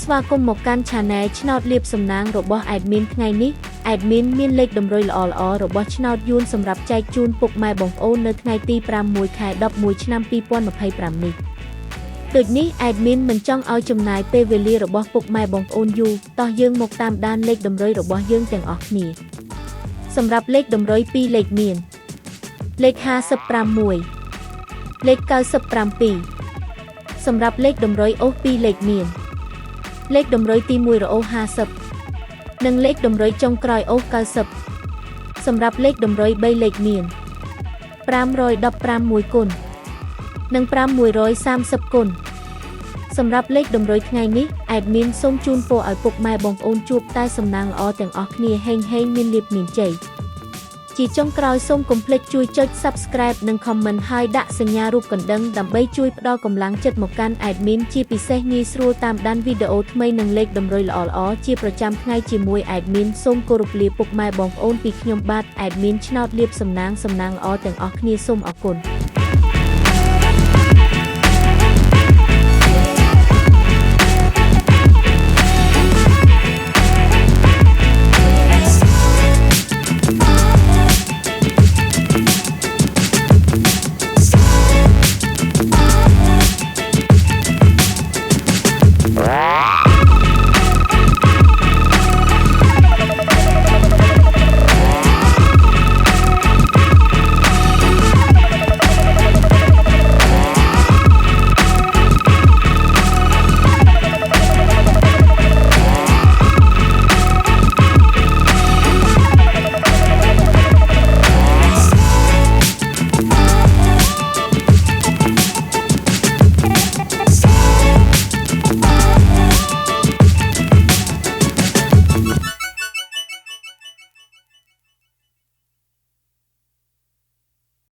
ស្វាគមន៍មកកាន់ Channel ឆ្នោតលាភសំណាងរបស់ Admin ថ្ងៃនេះ Admin មានលេខតម្រុយល្អៗរបស់ឆ្នោតយួនសម្រាប់ចែកជូនពុកម៉ែបងប្អូននៅថ្ងៃទី6 ខែ 11 ឆ្នាំ 2025 នេះ ដូចនេះ Admin មិនចង់ឲ្យចំណាយពេលវេលារបស់ពុកម៉ែបងប្អូនយូរ តោះយើងមកតាមដានលេខតម្រុយរបស់យើងទាំងអស់គ្នា សម្រាប់លេខតម្រុយ2លេខមាន លេខ56 លេខ97 សម្រាប់លេខតម្រុយអូស2លេខមាន លេខតម្រុយទី1រអូស50 និងលេខតម្រុយចុងក្រោយអូស90 សម្រាប់លេខតម្រុយ3លេខមាន515 1គុណ និង530គុណ សម្រាប់លេខតម្រុយថ្ងៃនេះ Admin សូមជូនពរឲ្យពុកម៉ែបងប្អូនជួបតែសំណាងល្អទាំងអស់គ្នាហេងៗមានលាភមានជ័យ ជាចុងក្រោយសូមកុំភ្លេចជួយចុច Subscribe និង Comment ហើយដាក់សញ្ញារូបកណ្ដឹងដើម្បីជួយផ្ដល់កម្លាំងចិត្តមកកាន់ Admin ជាពិសេសងាយស្រួលតាមដានវីដេអូថ្មីនិងលេខតម្រុយល្អៗជាប្រចាំថ្ងៃជាមួយ Admin សូមគោរពលាពុកម៉ែបងប្អូនពីខ្ញុំបាទ Admin ឆ្នោតលាភសំណាងល្អទាំងអស់គ្នាសូមអរគុណ